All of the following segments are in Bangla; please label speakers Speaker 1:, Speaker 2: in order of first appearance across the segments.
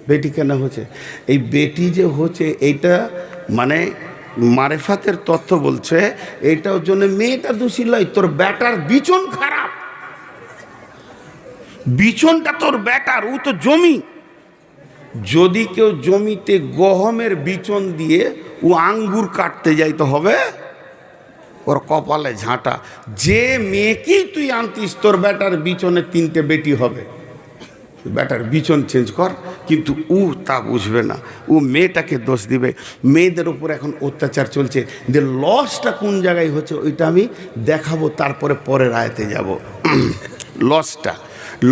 Speaker 1: বেটি কেন হচ্ছে? এই বেটি যে হচ্ছে এইটা মানে মারেফাতের তথ্য বলছে, এইটার জন্য মেয়েটা দোষী নয়, তোর বেটার বিচন খারাপ। বিচনটা তোর বেটার, ও তো জমি। যদি কেউ জমিতে গহমের বিচন দিয়ে ও আঙ্গুর কাটতে যাইতে হবে, ওর কপালে ঝাঁটা। যে মেয়েকেই তুই আনতিস, তোর বেটার বিচনে 3টে বেটি হবে। বেটার বিচন চেঞ্জ কর, কিন্তু ও তা বুঝবে না, ও মেয়েটাকে দোষ দিবে। মেয়েদের উপর এখন অত্যাচার চলছে, যে লসটা কোন জায়গায় হচ্ছে ওইটা আমি দেখাবো, তারপরে পরের আয়াতে যাব।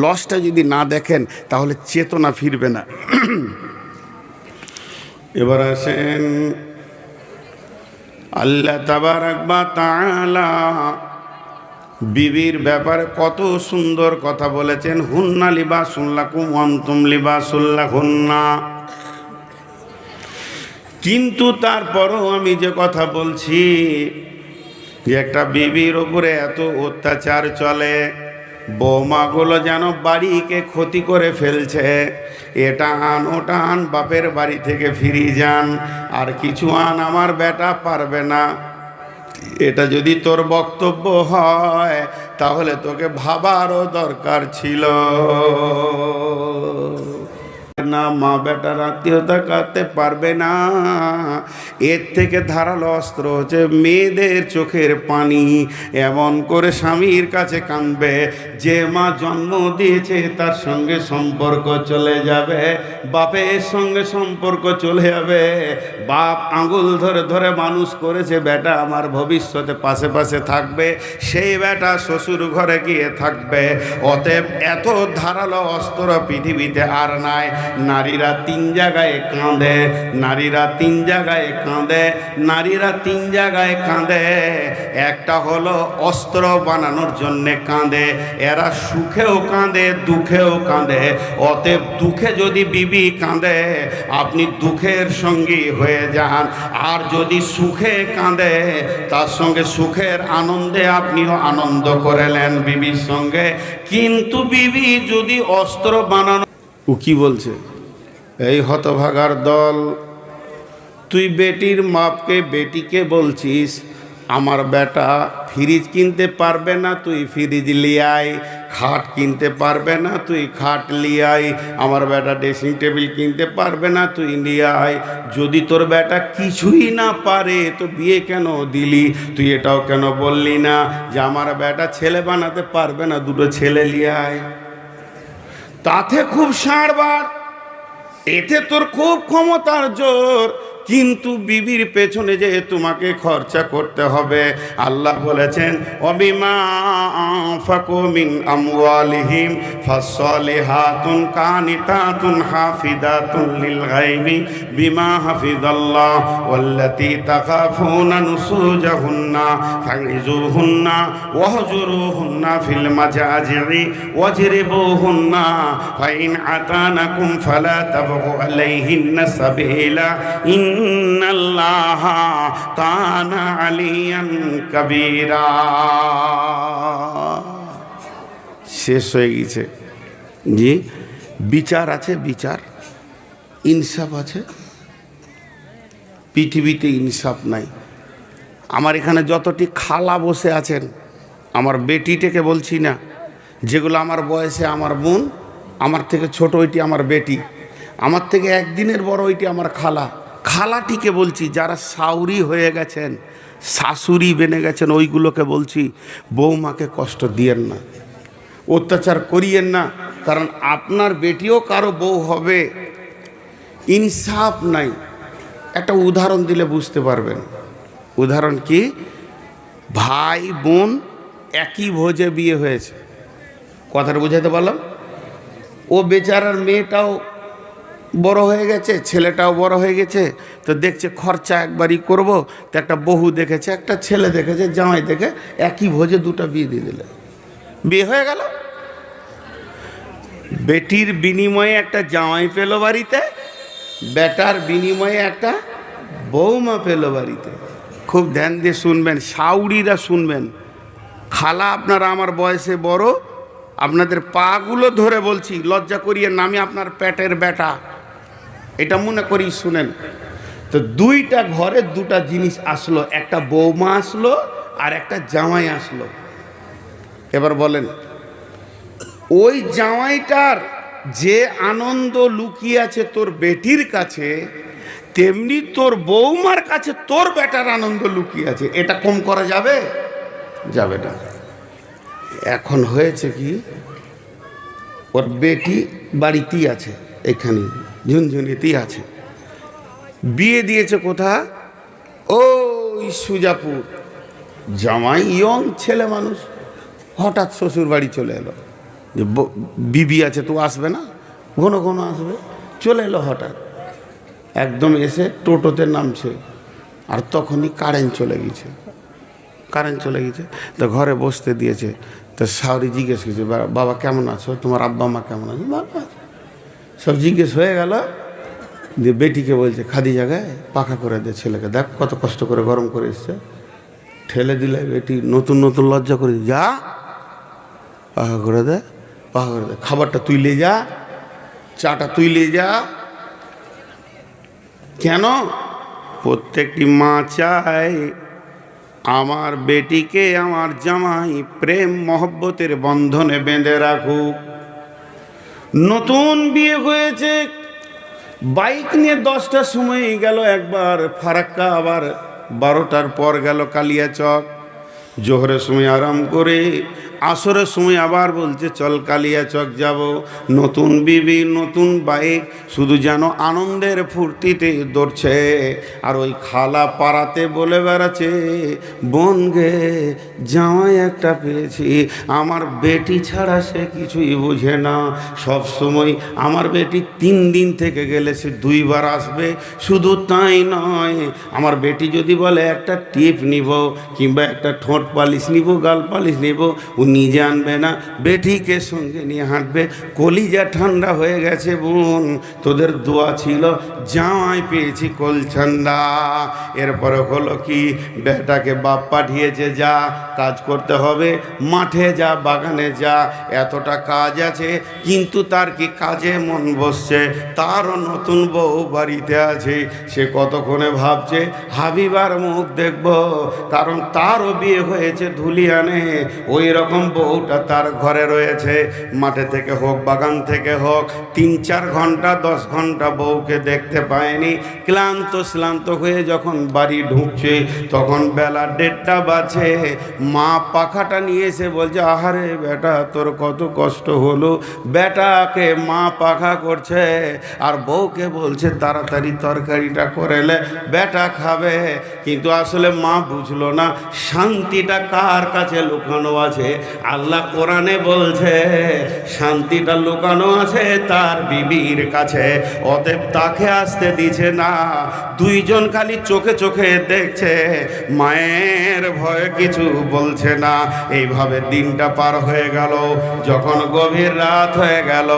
Speaker 1: লসটা যদি না দেখেন তাহলে চেতনা ফিরবে না। এবার আসেন, আল্লাহ তাবারাক ওয়া তাআলা বিবির ব্যাপারে কত সুন্দর কথা বলেছেন। হুন্না লিবাসুল লাকুম ওয়া আনতুম লিবাসুল লাহুন্না। কিন্তু তারপরও আমি যে কথা বলছি, যে একটা বিবির উপরে এত অত্যাচার চলে, বৌমাগুলো যেন বাড়িকে ক্ষতি করে ফেলছে। এটা আন ওটা আন, বাপের বাড়ি থেকে ফিরিয়ে যান, আর কিছু আন, আমার বেটা পারবে না। এটা যদি তোর বক্তব্য হয় তাহলে তোকে ভাবারও দরকার ছিল না। মা বেটার আত্মীয়তা কাটতে পারবে না। এর থেকে ধারালো অস্ত্র হচ্ছে মেয়েদের চোখের পানি। এমন করে স্বামীর কাছে কাঁদবে, যে মা জন্ম দিয়েছে তার সঙ্গে সম্পর্ক চলে যাবে, বাপের সঙ্গে সম্পর্ক চলে যাবে। বাপ আঙুল ধরে ধরে মানুষ করেছে, বেটা আমার ভবিষ্যতে পাশে পাশে থাকবে, সেই বেটা শ্বশুর ঘরে গিয়ে থাকবে। অতএব এত ধারালো অস্ত্র পৃথিবীতে আর নাই। নারীরা 3 জায়গায় কাঁদে, নারীরা 3 জায়গায় কাঁদে, নারীরা 3 জায়গায় কাঁদে। একটা হলো অস্ত্র বানানোর জন্যে কাঁদে, এরা সুখেও কাঁদে দুঃখেও কাঁদে। অতএব দুঃখে যদি বিবি কাঁদে, আপনি দুঃখের সঙ্গী হয়ে যান। আর যদি সুখে কাঁদে, তার সঙ্গে সুখের আনন্দে আপনিও আনন্দ করেলেন বিবির সঙ্গে। কিন্তু বিবি যদি অস্ত্র বানানো, ও কি বলছে, এই হতভাগার দল, তুই বেটির মাপকে বেটিকে বলছিস আমার বেটা ফ্রিজ কিনতে পারবে না, তুই ফ্রিজ লিয়াই। খাট কিনতে পারবে না, তুই খাট লিয়াই। আমার বেটা ড্রেসিং টেবিল কিনতে পারবে না, তুই লিয়াই। যদি তোর বেটা কিছুই না পারে তো বিয়ে কেন দিলি? তুই এটাও কেন বললি না যে আমার বেটা ছেলে বানাতে পারবে না, 2টো ছেলে লিয়াই? তাতে খুব সাড়বার, এতে তোর খুব ক্ষমতার জোর। কিন্তু বিবির পেছনে যে তোমাকে খরচা করতে হবে। আল্লাহ বলেছেন, অবিমা আনফাকু মিন আমওয়ালিহিম ফাসসালিহাতুন কানিতাতুন হাফিদাতুন লিল গায়বি বিমা হাফিজাল্লাহ ওয়াল্লাতী তাখাফুনা নুসুজাহুন্না ফাইজুহুন্না ওয়াহজুরুহুন্না ফিল মাজাজি'i ওয়াজরিবুহুন্না ফাইন আতানাকুম ফালা তাবগু আলাইহিন্না সাবিলা ইন্নাল্লাহা কানা আলিয়ান কাবীরা। শেষ হয়ে গেছে জি। বিচার আছে, বিচার ইনসাফ আছে। পৃথিবীতে ইনসাফ নাই। আমার এখানে যতটি খালা বসে আছেন, আমার বেটিটাকে বলছি না, যেগুলো আমার বয়সে আমার বোন, আমার থেকে ছোট ওইটি আমার বেটি, আমার থেকে একদিনের বড় ওইটি আমার খালা। খালাটিকে বলছি, যারা শাউরি হয়ে গেছেন, শাশুড়ি বেনে গেছেন, ওইগুলোকে বলছি বৌমাকে কষ্ট দিয়েন না, অত্যাচার করিয়েন না। কারণ আপনার বেটিও কারো বউ হবে। ইনসাফ নাই। একটা উদাহরণ দিলে বুঝতে পারবেন। উদাহরণ কি? ভাই বোন একই ভোজে বিয়ে হয়েছে, কথাটা বুঝাতে পারলাম? ও বেচারার মেয়েটাও বড় হয়ে গেছে, ছেলেটাও বড় হয়ে গেছে, তো দেখছে খরচা একবারই করব, তো একটা বহু দেখেছে, একটা ছেলে দেখেছে, জামাই দেখে একই ভোজে 2টা বিয়ে দিয়ে দিলে, বিয়ে হয়ে গেল। বেটির বিনিময়ে একটা জামাই পেল বাড়িতে, বেটার বিনিময়ে একটা বৌমা পেল বাড়িতে। খুব ধ্যান দিয়ে শুনবেন, শাউরিরা শুনবেন। খালা আপনারা আমার বয়সে বড়, আপনাদের পাগুলো ধরে বলছি, লজ্জা করিয়ে না, আমি আপনার পেটের বেটা, এটা মনে করি শুনেন। তো দুইটা ঘরে দুটা জিনিস আসলো, একটা বৌমা আসলো আর একটা জামাই আসলো। এবার বলেন, ওই জামাইটার যে আনন্দ লুকিয়ে আছে তোর বেটির কাছে, তেমনি তোর বৌমার কাছে তোর বেটার আনন্দ লুকিয়ে আছে। এটা কম করা যাবে? যাবে না। এখন হয়েছে কি, ওর বেটি বাড়িতেই আছে, এখানে ঝুনঝুনিতেই আছে। বিয়ে দিয়েছে কোথা? ওই সুজাপুর। জামাই ইয়ং ছেলে মানুষ, হঠাৎ শ্বশুর বাড়ি চলে এলো। যে বিবি আছে তো আসবে না, ঘন ঘন আসবে, চলে এলো হঠাৎ। একদম এসে টোটোতে নামছে, আর তখনই কারেন্ট চলে গেছে। কারেন্ট চলে গেছে তো ঘরে বসতে দিয়েছে। তো শাওরি জিজ্ঞেস করছে, বাবা কেমন আছো, তোমার আব্বা মা কেমন আছে? ভালো আছে। সব জিজ্ঞেস হয়ে গেল। দিয়ে বেটিকে বলছে, খাদি জায়গায় পাখা করে দে ছেলেকে, দেখ কত কষ্ট করে গরম করে এসছে। ঠেলে দিলে বেটি নতুন নতুন লজ্জা করে, যা পাখা করে দে, পাখা করে দে, খাবারটা তুই লে যা, চাটা তুই লে যা। কেন? প্রত্যেকটি মা চায় আমার বেটিকে আমার জামাই প্রেম মহব্বতের বন্ধনে বেঁধে রাখুক। নতুন বিয়ে হয়েছে, বাইক নিয়ে 10টার সময় গেল একবার ফারাক্কা, আবার 12টার পর গেল কালিয়াচক। জোহরের সময় আরাম করে আসরের সময় আবার বলছে চল কালিয়াচক যাব। নতুন বিবি, নতুন বাইক, শুধু যেন আনন্দের ফুর্তিতে দৌড়ছে। আর ওই খালা পাড়াতে বলে বেড়াচ্ছে, বোন গে জামাই একটা পেয়েছি, আমার বেটি ছাড়া সে কিছুই বোঝে না। সব সময় আমার বেটি 3 দিন থেকে গেলে সে 2 বার আসবে। শুধু তাই নয়, আমার বেটি যদি বলে একটা টিপ নিব কিংবা একটা ঠোঁট পালিশ নিব, গাল পালিশ নিব, ও নিজে আনবে না, বেটিকে সঙ্গে নিয়ে হাঁটবে। কলিজা ঠান্ডা হয়ে গেছে বোন, তোদের দোয়া ছিল, জামাই পেয়েছি কলছান্ডা। এরপরে হলো কি, বেটাকে বাপ পাঠিয়েছে, যা কাজ করতে হবে, মাঠে যা, বাগানে যা, এতটা কাজ আছে। কিন্তু তার কি কাজে মন বসছে? তারও নতুন বউ বাড়িতে আছে, সে কতক্ষণে ভাবছে হাবিবার মুখ দেখব, কারণ তারও বিয়ে হয়েছে ধুলিয়ানে। ওই রকম বউটা তার ঘরে রয়েছে। মাঠে থেকে হোক, বাগান থেকে হোক, 3-4 ঘন্টা 10 ঘন্টা বউকে দেখতে পায়নি। ক্লান্ত হয়ে যখন বাড়ি ঢুকছে, তখন বেলা 1:30 বাজে। মা পাখাটা নিয়ে এসে বলছে, আহারে বেটা তোর কত কষ্ট হলো। বেটাকে মা পাখা করছে, আর বউকে বলছে তাড়াতাড়ি তরকারিটা করেলে বেটা খাবে। কিন্তু আসলে মা বুঝলো না শান্তিটা কার কাছে লুকানো আছে। আল্লাহ কোরআনে বলছে শান্তিটা লুকানো আছে তার বিবির কাছে, অতএব তাকে আসতে দিছে না। দুইজন খালি চোখে চোখে দেখছে, মায়ের ভয়ে কিছু বলছে না। এইভাবে দিনটা পার হয়ে গেল। যখন গভীর রাত হয়ে গেল,